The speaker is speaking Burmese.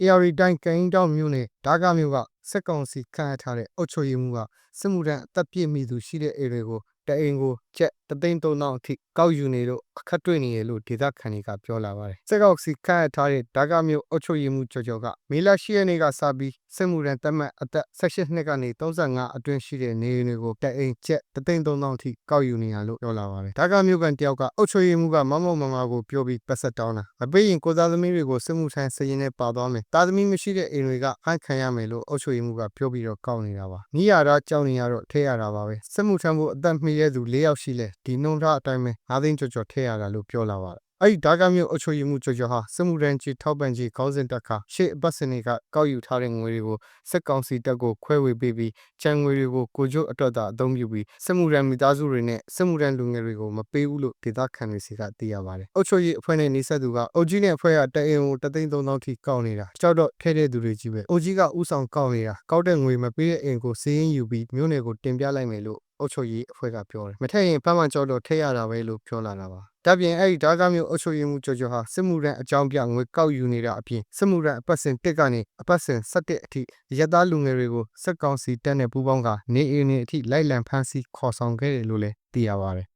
AR တိုင်းကရင်တောင်မြို့နယ်ဒါကမြို့ကစက်ကောင်စီခန့်အပ်ထားတဲ့အုပ်ချုပ်ရေးမှူးကစစ်မှုထမ်းအသက်ပြည့်မိသူရှိတဲ့အိမ်တွေကိုတအိမ်ကိုကျပ်3,300အထိကောက်ယူနေလို့အခက်တွေ့နေရလို့ဒေသခံတွေကပြောလာပါတယ်။စက်ကောင်စီခန့်အပ်ထားတဲ့ဒါကမြို့အုပ်ချုပ်ရေးမှူးကျော်ကမေလ10 ရက်နေ့ကစပြီးစစ်မှုထမ်းသက်မှတ်အသက်18နှစ်ကနေ35အတွင်းရှိတဲ့နေအိမ်တွေကိုတအိမ်ကျပ်3,300အထိကောက်ယူနေရလို့ပြောလာပါတယ်။ဒါကမြို့ကန်တယောက်ကအုပ်ချုပ်ရေးမှူးကမမကိုပြောပြီးပတ်ဆက်တောင်းတာမပေးရင်ကိုသားသမီးတွေကိုစစ်မှုထမ်းစရင်နဲ့ပါသွားမယ်။သားသမီးမရှိတဲ့အိမ်တွေကဖမ်းခံရမယ်လို့အုပ်ချုပ်ရေးမှူးကပြောပြီးတော့ကောက်နေတာပါ။နီးရတာကြောက်နေရတော့ထဲရတာပါပဲ။စစ်မှုထမ်းဖို့အသက်မှီတဲ့သူ4 ယောက်ရှိလဲဒီနှုံထားအတိုင်းပဲ9 သိန်းကျော်ထဲရတာလို့ပြောလာပါတယ်။အဲ့ဒီဒါကမြို့အုပ်ချုပ်ရေးမှူးကျော်ဟာစစ်မှုထမ်းကြီးထောက်ပံ့ကြီးခေါင်းစဉ်တက်ခါရှေ့အပတ်စင်တွေကကောက်ယူထားတဲ့ငွေတွေကိုစက်ကောင်စီတပ်ကိုခွဲဝေပေးပြီးချန်ငွေတွေကိုကိုကျိုးအတွက်သာအသုံးပြုပြီးစစ်မှုထမ်းမိသားစုတွေနဲ့စစ်မှုထမ်းလူငယ်တွေကိုမပေးဘူးလို့ဒေသခံတွေစီကသိရပါတယ်။အုပ်ချုပ်ရေးအဖွဲ့နဲ့နှိစက်သူကအုပ်ကြီးနဲ့အဖွဲ့ကတအိမ်ကို3,300ထိကောက်နေတာကြောက်တော့ထဲတဲ့သူတွေကြီးပဲ။အုပ်ကြီးကဥဆောင်ကောက်နေတာကောက်တဲ့ငွေမပေးတဲ့အိမ်ကိုစည်ရင်းယူပြီးမြို့နယ်ကိုတင်ပြလိုက်မယ်လို့အုပ်ချုပ်ရေးအဖွဲ့ကပြောတယ်။မထက်ရင်ဖမ်းမှကြောက်တော့ထဲရတာပဲလို့ပြောလာတာပါ။ဒါပြင်အဲ့ဒီဒါကမျိုးအုပ်ချုပ်ရေးမှူးကျော်ဟာစစ်မှုထမ်းအကြောင်းပြငွေကောက်ယူနေတာအပြင်စစ်မှုထမ်းအပတ်စဉ်1ကနေအပတ်စဉ်17အထိရက်သားလူငယ်တွေကိုစက်ကောင်စီတပ်နဲ့ပူးပေါင်းကနေအိမ်တွေအထိလိုက်လံဖမ်းဆီးခေါ်ဆောင်ခဲ့တယ်လို့လည်းသိရပါတယ်